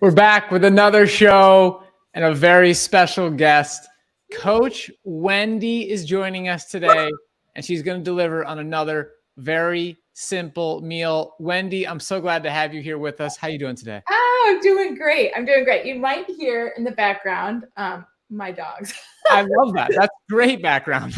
We're back with another show and a very special guest. Coach Wendy is joining us today, and she's going to deliver on another very simple meal. Wendy, I'm so glad to have you here with us. How are you doing today? Oh, I'm doing great. You might hear in the background my dogs. I love that. That's great background.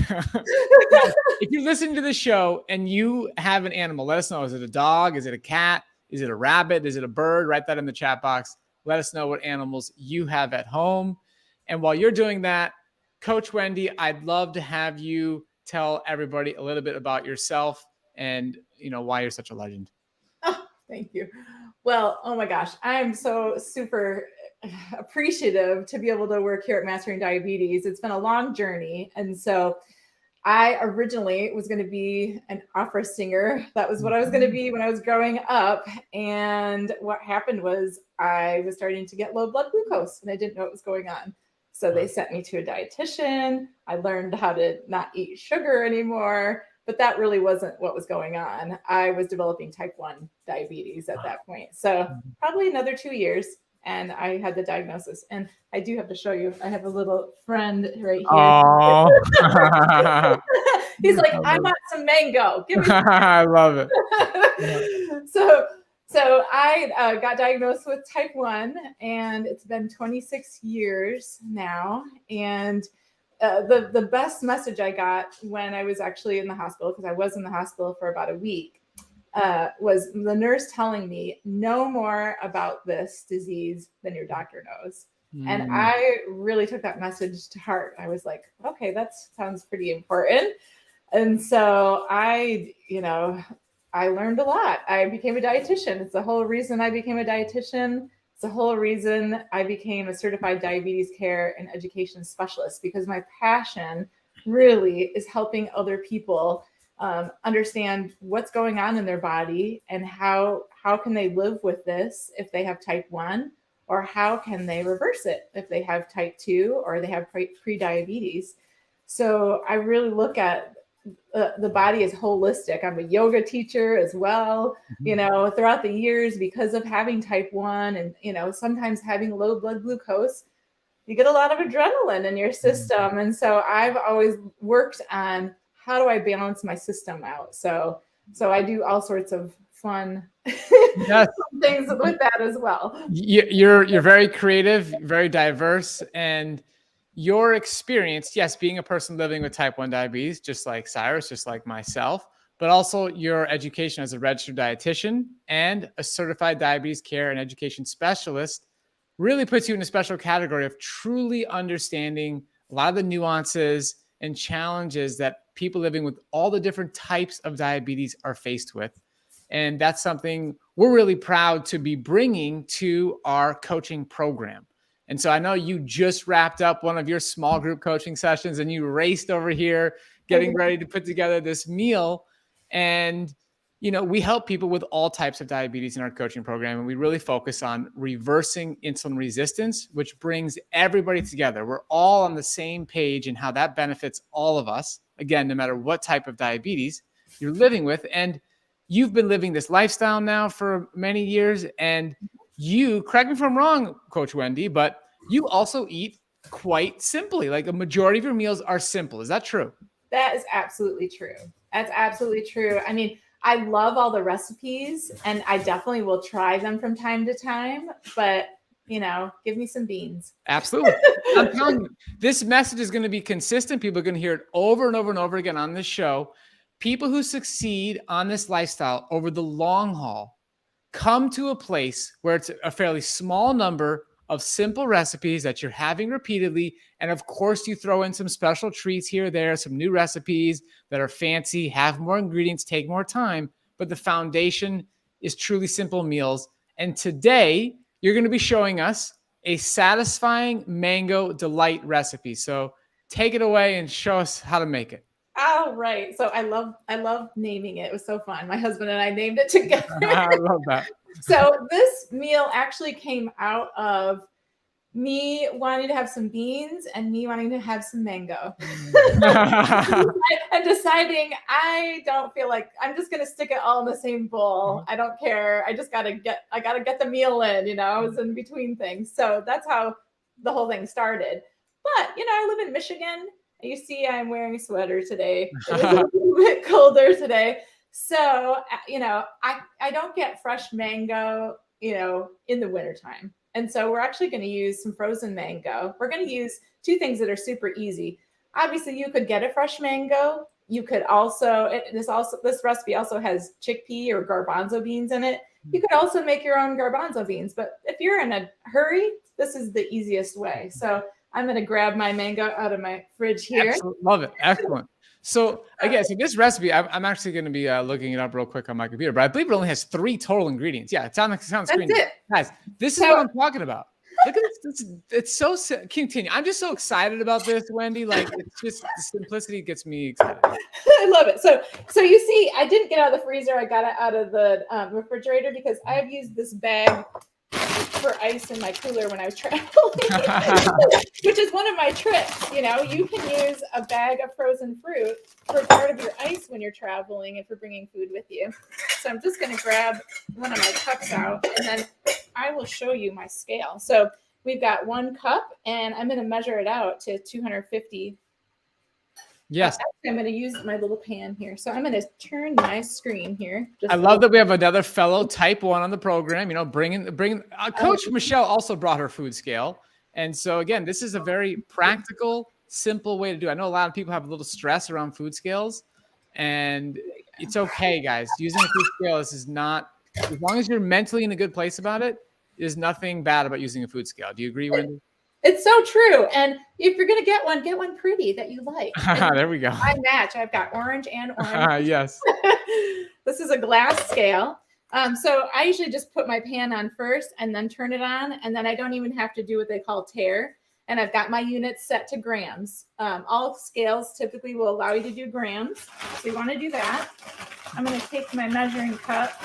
If you listen to the show and you have an animal, let us know. Is it a dog? Is it a cat? Is it a rabbit? Is it a bird? Write that in the chat box. Let us know what animals you have at home. And while you're doing that, Coach Wendy, I'd love to have you tell everybody a little bit about yourself and why you're such a legend. Oh, thank you. Well, oh my gosh, I'm so super appreciative to be able to work here at Mastering Diabetes. It's been a long journey. And so I originally was going to be an opera singer. That was what I was going to be when I was growing up. And what happened was I was starting to get low blood glucose and I didn't know what was going on. So they sent me to a dietitian. I learned how to not eat sugar anymore, but that really wasn't what was going on. I was developing type 1 diabetes at that point. So probably another 2 years. And I had the diagnosis. And I do have to show you. I have a little friend right here. Oh. He's like, I want some mango. Give me some. I love it. So I got diagnosed with type 1, and it's been 26 years now. And the best message I got when I was actually in the hospital, because I was in the hospital for about a week, was the nurse telling me, know more about this disease than your doctor knows. And I really took that message to heart. I was like, okay, that sounds pretty important. And so I learned a lot. I became a dietitian. It's the whole reason I became a dietitian. It's the whole reason I became a certified diabetes care and education specialist, because my passion really is helping other people understand what's going on in their body and how can they live with this if they have type 1, or how can they reverse it if they have type 2 or they have pre-diabetes. So I really look at the body as holistic. I'm a yoga teacher as well. Throughout the years, because of having type 1 and, sometimes having low blood glucose, you get a lot of adrenaline in your system. And so I've always worked on, how do I balance my system out? So I do all sorts of fun things with that as well. You're very creative, very diverse, and your experience, yes, being a person living with type 1 diabetes, just like Cyrus, just like myself, but also your education as a registered dietitian and a certified diabetes care and education specialist really puts you in a special category of truly understanding a lot of the nuances and challenges that people living with all the different types of diabetes are faced with. And that's something we're really proud to be bringing to our coaching program. And so I know you just wrapped up one of your small group coaching sessions and you raced over here getting ready to put together this meal. And, we help people with all types of diabetes in our coaching program. And we really focus on reversing insulin resistance, which brings everybody together. We're all on the same page in how that benefits all of us. Again, no matter what type of diabetes you're living with. And you've been living this lifestyle now for many years. And you, correct me if I'm wrong, Coach Wendy, but you also eat quite simply. Like a majority of your meals are simple. Is that true? That is absolutely true. That's absolutely true. I mean, I love all the recipes and I definitely will try them from time to time, but give me some beans. Absolutely. I'm telling you, this message is going to be consistent. People are going to hear it over and over and over again on this show. People who succeed on this lifestyle over the long haul come to a place where it's a fairly small number of simple recipes that you're having repeatedly. And of course, you throw in some special treats here or there, some new recipes that are fancy, have more ingredients, take more time. But the foundation is truly simple meals. And today, you're going to be showing us a satisfying mango delight recipe. So take it away and show us how to make it. All right. So I love naming it. It was so fun. My husband and I named it together. I love that. So this meal actually came out of me wanting to have some beans and me wanting to have some mango. I'm deciding I don't feel like I'm just gonna stick it all in the same bowl. I don't care. I gotta get the meal in, I was in between things. So that's how the whole thing started. But I live in Michigan. You see I'm wearing a sweater today. It is a little bit colder today. So, I don't get fresh mango, in the wintertime. And so we're actually going to use some frozen mango. We're going to use two things that are super easy. Obviously, you could get a fresh mango. You could also, this recipe also has chickpea or garbanzo beans in it. You could also make your own garbanzo beans. But if you're in a hurry, this is the easiest way. So I'm going to grab my mango out of my fridge here. Excellent. Love it. Excellent. So again, so this recipe, I'm actually going to be looking it up real quick on my computer, but I believe it only has 3 total ingredients. Yeah, it's on the screen. That's it. Guys, this is what I'm talking about. Look at this. It's so continue. I'm just so excited about this, Wendy. Like, it's just the simplicity gets me excited. I love it. So you see, I didn't get out of the freezer. I got it out of the refrigerator because I've used this bag for ice in my cooler when I was traveling, which is one of my tricks. You can use a bag of frozen fruit for part of your ice when you're traveling if you're bringing food with you. So I'm just going to grab one of my cups out, and then I will show you my scale. So we've got 1 cup, and I'm going to measure it out to 250. Yes. I'm going to use my little pan here. So I'm going to turn my screen here. I love that we have another fellow type 1 on the program, bringing Coach Michelle also brought her food scale. And so again, this is a very practical, simple way to do it. I know a lot of people have a little stress around food scales, and it's okay, guys. Using a food scale, this is not, as long as you're mentally in a good place about it, there's nothing bad about using a food scale. Do you agree, Wendy? It's so true. And if you're going to get one pretty that you like. There we go. I match. I've got orange and orange. Yes. This is a glass scale. So I usually just put my pan on first and then turn it on. And then I don't even have to do what they call tare. And I've got my units set to grams. All scales typically will allow you to do grams. So you want to do that. I'm going to take my measuring cup,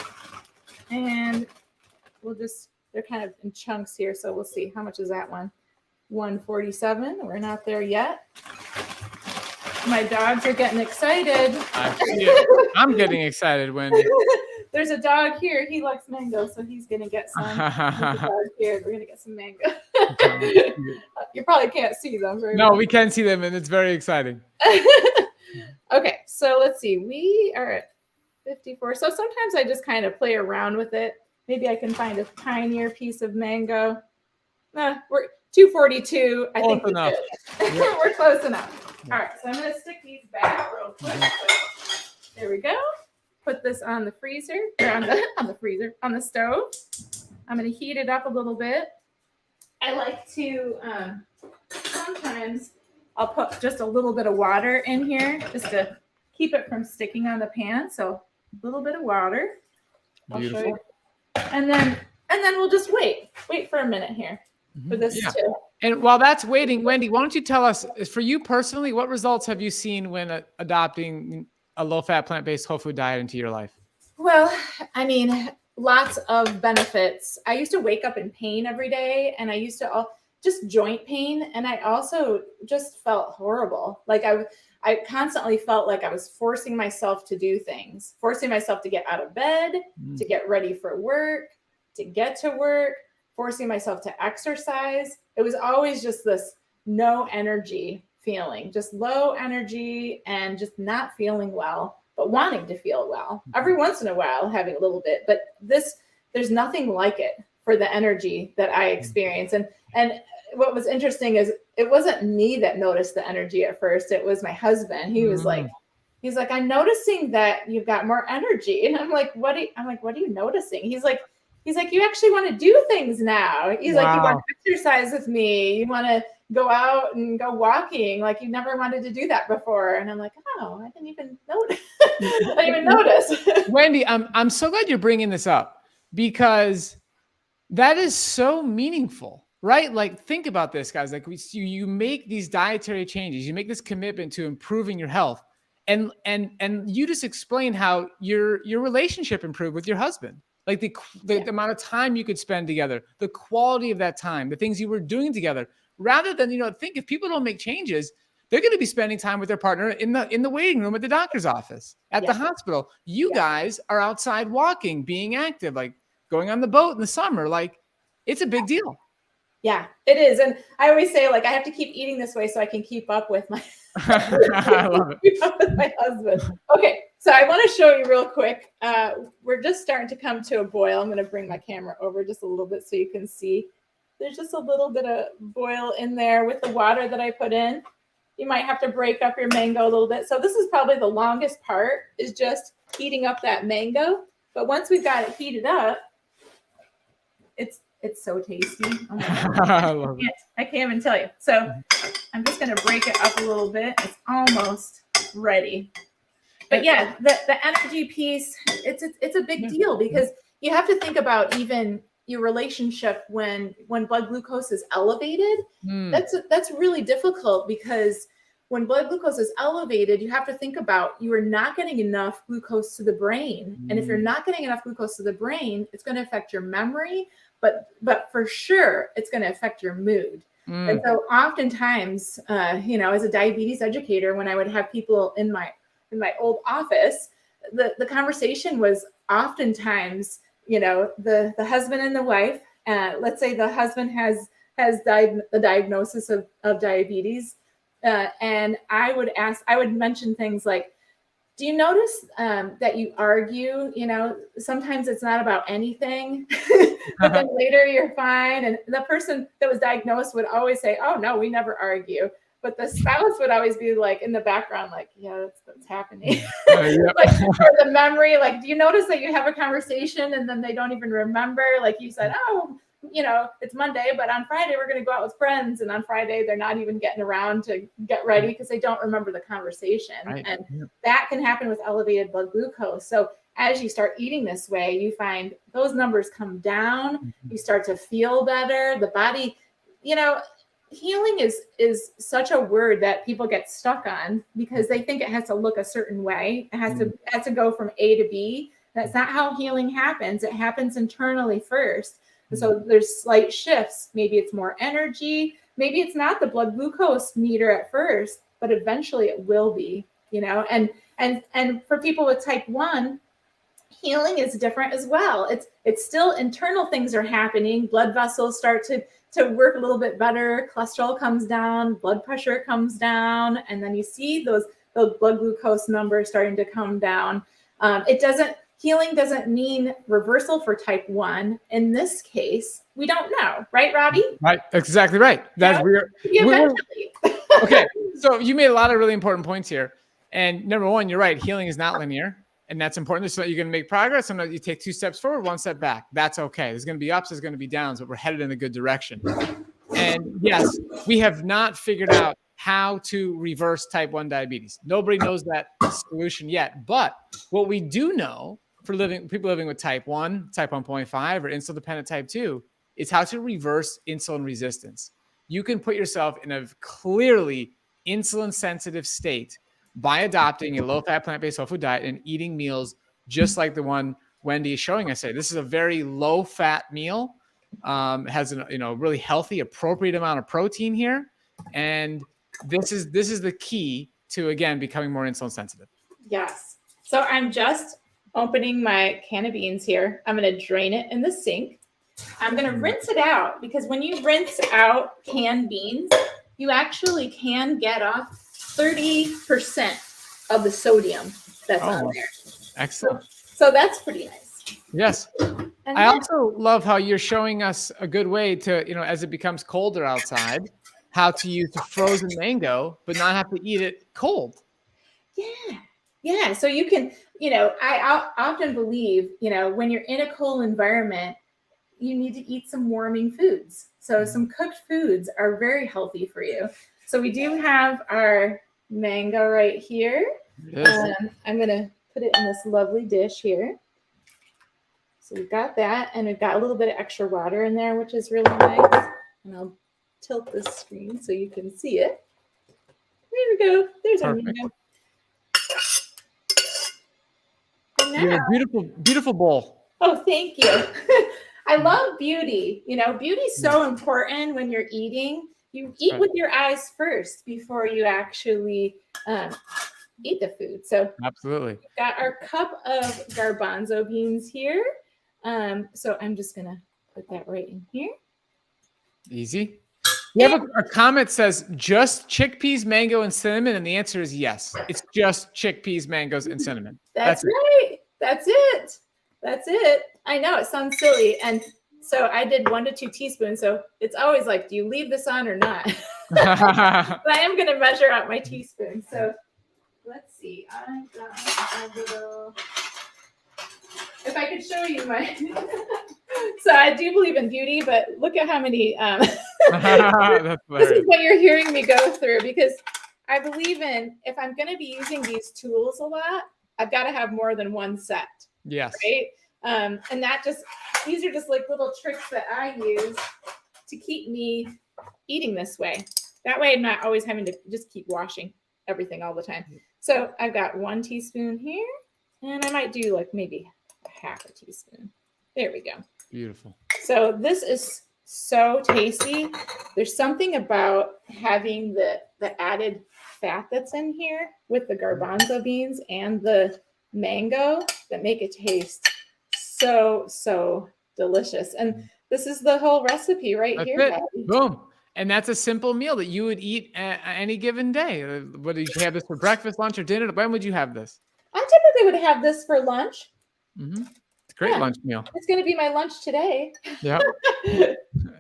and they're kind of in chunks here. So we'll see. How much is that one? 147. We're not there yet. My dogs are getting excited. I'm getting excited, Wendy. There's a dog here. He likes mango, so he's gonna get some. There's a dog here. We're gonna get some mango. You probably can't see them very well. We can see them, and it's very exciting. Okay, so let's see. We are at 54. So sometimes I just kind of play around with it. Maybe I can find a tinier piece of mango. We're 242. I think we're good. We're close enough. All right, so I'm going to stick these back real quick. There we go. Put this on the freezer, or on the stove. I'm going to heat it up a little bit. I like to, sometimes I'll put just a little bit of water in here just to keep it from sticking on the pan. So a little bit of water. Beautiful. I'll show you. And then we'll just wait for a minute here. For this too. And while that's waiting, Wendy, why don't you tell us, for you personally, what results have you seen when adopting a low-fat, plant-based whole food diet into your life? Well, I mean, lots of benefits. I used to wake up in pain every day, and I used to just joint pain, and I also just felt horrible. Like I constantly felt like I was forcing myself to do things, forcing myself to get out of bed, to get ready for work, to get to work, forcing myself to exercise. It was always just this no energy feeling, just low energy and just not feeling well, but wanting to feel well. Every once in a while, having a little bit, but there's nothing like it for the energy that I experience. And what was interesting is it wasn't me that noticed the energy at first. It was my husband. He was like, I'm noticing that you've got more energy. And I'm like, what are you noticing? He's like, you actually want to do things now. He's like, you want to exercise with me. You want to go out and go walking. Like you never wanted to do that before. And I'm like, oh, I didn't even notice. I didn't even notice. Wendy, I'm so glad you're bringing this up because that is so meaningful, right? Like think about this, guys. Like you make these dietary changes. You make this commitment to improving your health. And you just explained how your relationship improved with your husband. like the amount of time you could spend together, the quality of that time, the things you were doing together, rather than, think if people don't make changes, they're going to be spending time with their partner in the waiting room at the doctor's office, at the hospital. You guys are outside walking, being active, like going on the boat in the summer. Like, it's a big deal. Yeah, it is. And I always say, like, I have to keep eating this way so I can keep up with my, I love it. keep up with my husband. Okay, so I want to show you real quick. We're just starting to come to a boil. I'm going to bring my camera over just a little bit so you can see. There's just a little bit of boil in there with the water that I put in. You might have to break up your mango a little bit. So this is probably the longest part, is just heating up that mango. But once we've got it heated up, it's so tasty. Oh my God. I can't even tell you. So I'm just going to break it up a little bit. It's almost ready. But yeah, the energy piece, it's a big deal, because you have to think about even your relationship when blood glucose is elevated. That's really difficult, because when blood glucose is elevated, you have to think about, you are not getting enough glucose to the brain. And if you're not getting enough glucose to the brain, it's going to affect your memory, but for sure, it's going to affect your mood. And so oftentimes, as a diabetes educator, when I would have people in my old office, the conversation was oftentimes, the husband and the wife, let's say the husband has the diagnosis of diabetes. And I would mention things like, do you notice that you argue? Sometimes it's not about anything, but then later you're fine. And the person that was diagnosed would always say, oh, no, we never argue. But the spouse would always be like in the background, like, yeah, that's happening. Like, for the memory, like, do you notice that you have a conversation and then they don't even remember? Like you said, oh, it's Monday, but on Friday we're going to go out with friends. And on Friday, they're not even getting around to get ready because they don't remember the conversation. Right. And that can happen with elevated blood glucose. So as you start eating this way, you find those numbers come down. You start to feel better. The body, healing is such a word that people get stuck on, because they think it has to look a certain way. It has to go from A to B. That's not how healing happens. It happens internally first. So there's slight shifts. Maybe it's more energy. Maybe it's not the blood glucose meter at first, but eventually it will be, and for people with type 1, healing is different as well. It's still internal things are happening. Blood vessels start to work a little bit better. Cholesterol comes down, blood pressure comes down, and then you see those blood glucose numbers starting to come down. Healing doesn't mean reversal for type 1. In this case, we don't know, right, Robbie? Right, exactly right. That's weird. Okay, so you made a lot of really important points here. And number one, you're right. Healing is not linear. And that's important, so that you're going to make progress. Sometimes you take 2 steps forward, 1 step back. That's okay. There's going to be ups, there's going to be downs, but we're headed in a good direction. And yes, we have not figured out how to reverse type 1 diabetes. Nobody knows that solution yet. But what we do know for people living with type 1, type 1.5, or insulin-dependent type 2, is how to reverse insulin resistance. You can put yourself in a clearly insulin-sensitive state by adopting a low-fat, plant-based whole food diet and eating meals just like the one Wendy is showing us today. This is a very low-fat meal. Has a really healthy, appropriate amount of protein here, and this is the key to, again, becoming more insulin-sensitive. Yes. So I'm just opening my can of beans here. I'm going to drain it in the sink. I'm going to rinse it out, because when you rinse out canned beans, you actually can get off 30% of the sodium that's on there. Excellent. So that's pretty nice. Yes. And I also love how you're showing us a good way to, as it becomes colder outside, how to use the frozen mango, but not have to eat it cold. Yeah. Yeah. So you can, I often believe, when you're in a cold environment, you need to eat some warming foods. So some cooked foods are very healthy for you. So we do have our mango right here. Yes. I'm going to put it in this lovely dish here. So we've got that, and we've got a little bit of extra water in there, which is really nice. And I'll tilt this screen so you can see it. There we go. There's our mango. You have a beautiful, beautiful bowl. Oh, thank you. I love beauty. You know, beauty's so important when you're eating. You eat with your eyes first before you actually eat the food. So Absolutely. we've got our cup of garbanzo beans here. So I'm just going to put that right in here. Easy. We have a comment says just chickpeas, mango, and cinnamon, and the answer is yes. It's just chickpeas, mangoes, and cinnamon. That's right. That's it. That's it. I know it sounds silly, and so I did 1 to 2 teaspoons. So it's always like, do you leave this on or not? But I am going to measure out my teaspoon. So let's see. I've got a little. If I could show you my. So I do believe in beauty, but look at how many. This is what you're hearing me go through, because I believe in, if I'm going to be using these tools a lot, I've got to have more than one set. Yes. Right. And that just, these are just like little tricks that I use to keep me eating this way. That way I'm not always having to just keep washing everything all the time. So I've got 1 teaspoon here, and I might do like maybe half a teaspoon. There we go. Beautiful. So this is so tasty. There's something about having the added fat that's in here with the garbanzo beans and the mango that make it taste so delicious. And this is the whole recipe right here. It. Boom. And that's a simple meal that you would eat any given day. What did you have this for breakfast, lunch, or dinner? When would you have this? I typically would have this for lunch. Mm-hmm. It's a great lunch meal. It's going to be my lunch today. Yeah.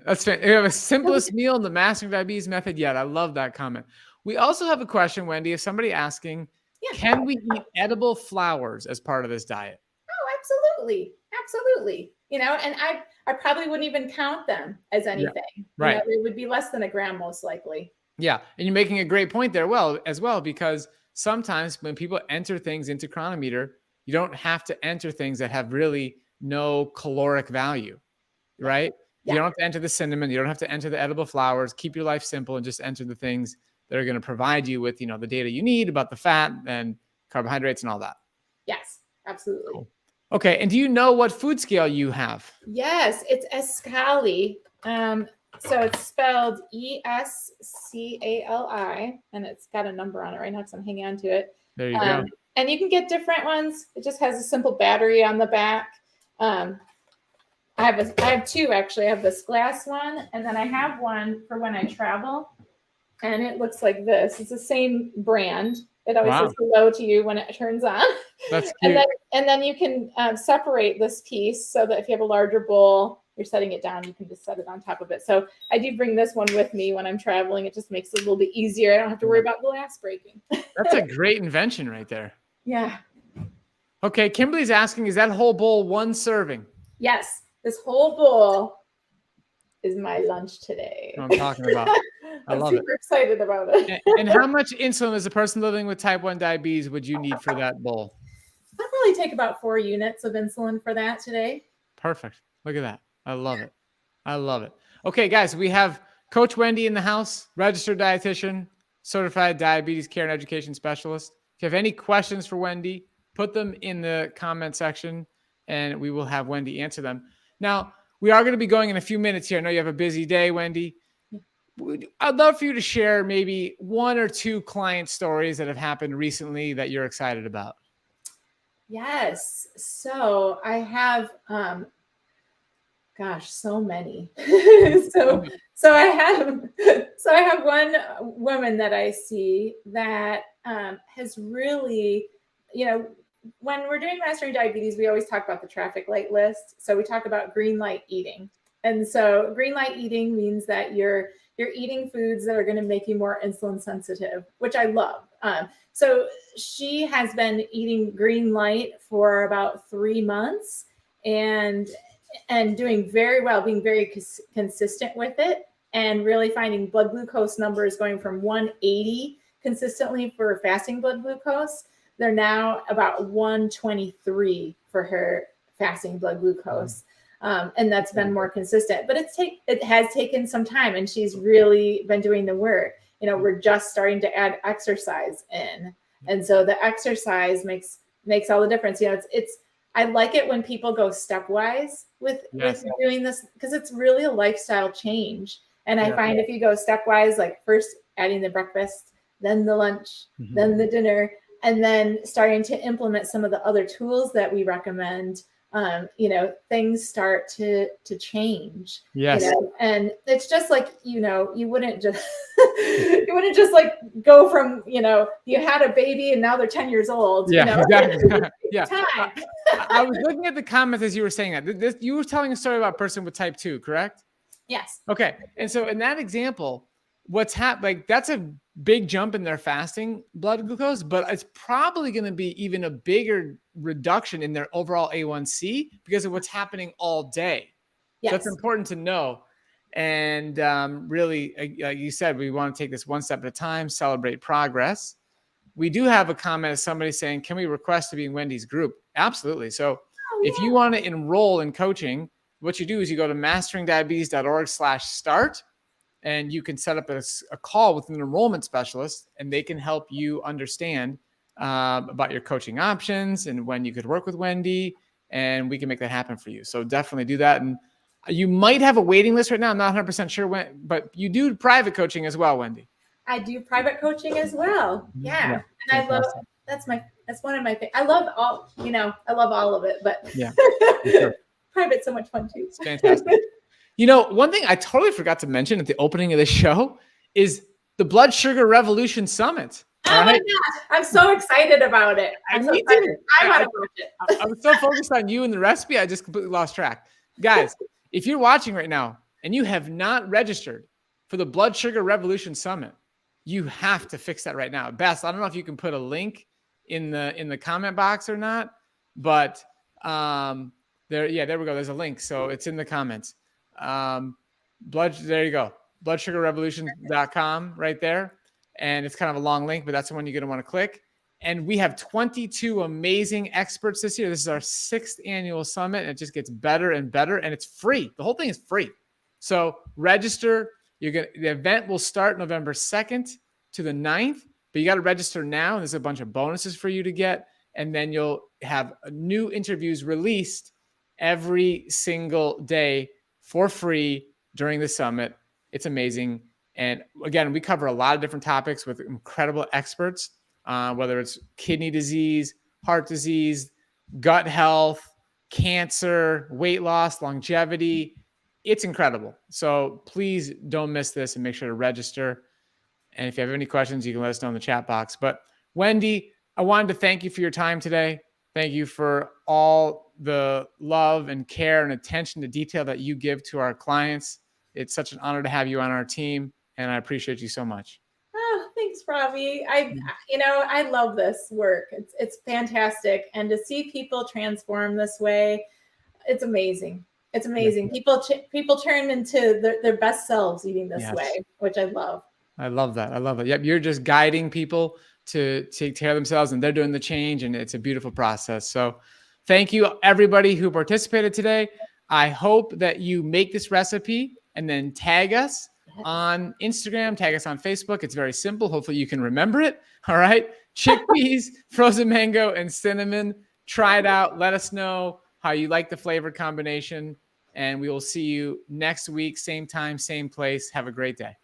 That's fantastic. You have a simplest meal in the Mastering Diabetes method yet. I love that comment. We also have a question, Wendy, of somebody asking, can we eat edible flowers as part of this diet? Oh, absolutely. Absolutely. You know, and I probably wouldn't even count them as anything. Yeah, right. You know, it would be less than a gram, most likely. Yeah. And you're making a great point there as well, because sometimes when people enter things into Chronometer, you don't have to enter things that have really no caloric value, right? Yeah. You don't have to enter the cinnamon. You don't have to enter the edible flowers. Keep your life simple and just enter the things that are going to provide you with, you know, the data you need about the fat and carbohydrates and all that. Yes, absolutely. Cool. Okay. And do you know what food scale you have? Yes, it's Escali. So it's spelled ESCALI, and it's got a number on it right now because I'm hanging on to it. There you go. And you can get different ones. It just has a simple battery on the back. I have 2 actually. I have this glass one, and then I have one for when I travel. And it looks like this. It's the same brand. It always says hello to you when it turns on. That's cute. And then you can separate this piece so that if you have a larger bowl, you're setting it down, you can just set it on top of it. So I do bring this one with me when I'm traveling. It just makes it a little bit easier. I don't have to worry about glass breaking. That's a great invention right there. Yeah. Okay. Kimberly's asking, is that whole bowl 1 serving? Yes. This whole bowl is my lunch today. That's what I'm talking about. I love it. I'm super excited about it. And how much insulin as a person living with type 1 diabetes would you need for that bowl? I'll probably take about 4 units of insulin for that today. Perfect. Look at that. I love it. I love it. Okay, guys, we have Coach Wendy in the house, registered dietitian, certified diabetes care and education specialist. If you have any questions for Wendy, put them in the comment section and we will have Wendy answer them. Now, we are going to be going in a few minutes here. I know you have a busy day, Wendy. I'd love for you to share maybe 1 or 2 client stories that have happened recently that you're excited about. Yes. So I have, so many. so I have one woman that I see that has really, you know, when we're doing Mastering Diabetes, we always talk about the traffic light list. So we talk about green light eating. And so green light eating means that you're eating foods that are going to make you more insulin sensitive, which I love. So she has been eating green light for about 3 months and doing very well, being very consistent with it, and really finding blood glucose numbers going from 180 consistently for fasting blood glucose. They're now about 123 for her fasting blood glucose. And that's been more consistent, but it has taken some time, and she's really been doing the work. You know, we're just starting to add exercise in. And so the exercise makes all the difference. You know, it's I like it when people go stepwise with doing this, because it's really a lifestyle change. And I find if you go stepwise, like first adding the breakfast, then the lunch, then the dinner, and then starting to implement some of the other tools that we recommend, you know, things start to change. Yes. You know? And it's just like, you know, you wouldn't just you wouldn't just like go from, you know, you had a baby and now they're 10 years old. Yeah, you know? exactly. Yeah. Time. I was looking at the comments as you were saying that. You were telling a story about a person with type 2, correct? Yes. Okay. And so in that example, what's happened, like that's a big jump in their fasting blood glucose, but it's probably going to be even a bigger reduction in their overall A1C because of what's happening all day. Yes. So it's important to know. And really, like you said, we want to take this one step at a time, celebrate progress. We do have a comment of somebody saying, can we request to be in Wendy's group? Absolutely. So if you want to enroll in coaching, what you do is you go to masteringdiabetes.org/start, and you can set up a call with an enrollment specialist, and they can help you understand about your coaching options and when you could work with Wendy, and we can make that happen for you. So definitely do that. And you might have a waiting list right now. I'm not 100% sure when, but you do private coaching as well, Wendy. I do private coaching as well. Yeah. And I love, that's one of my things. I love all, you know, I love all of it, but Sure. Private's so much fun too. It's fantastic. You know, one thing I totally forgot to mention at the opening of the show is the Blood Sugar Revolution Summit. Oh my gosh, I'm so excited about it. I'm so excited. I want to watch it. I was so focused on you and the recipe, I just completely lost track. Guys, if you're watching right now and you have not registered for the Blood Sugar Revolution Summit, you have to fix that right now. Bess, I don't know if you can put a link in the comment box or not, but there we go. There's a link. So it's in the comments. There you go. bloodsugarrevolution.com right there. And it's kind of a long link, but that's the one you're going to want to click. And we have 22 amazing experts this year. This is our 6th annual summit, and it just gets better and better, and it's free. The whole thing is free. So register. The event will start November 2nd to the 9th, but you got to register now. And there's a bunch of bonuses for you to get. And then you'll have new interviews released every single day for free during the summit. It's amazing. And again, we cover a lot of different topics with incredible experts, whether it's kidney disease, heart disease, gut health, cancer, weight loss, longevity. It's incredible. So please don't miss this and make sure to register. And if you have any questions, you can let us know in the chat box. But Wendy, I wanted to thank you for your time today. Thank you for all the love and care and attention to detail that you give to our clients. It's such an honor to have you on our team, and I appreciate you so much. Oh, thanks, Robbie. I love this work. It's fantastic. And to see people transform this way, it's amazing. It's amazing. People turn into their best selves eating this way, which I love. I love that. I love it. Yep. You're just guiding people to take care of themselves, and they're doing the change, and it's a beautiful process. So thank you, everybody who participated today. I hope that you make this recipe and then tag us on Instagram, tag us on Facebook. It's very simple. Hopefully you can remember it. All right. Chickpeas, frozen mango, and cinnamon. Try it out. Let us know how you like the flavor combination. And we will see you next week. Same time, same place. Have a great day.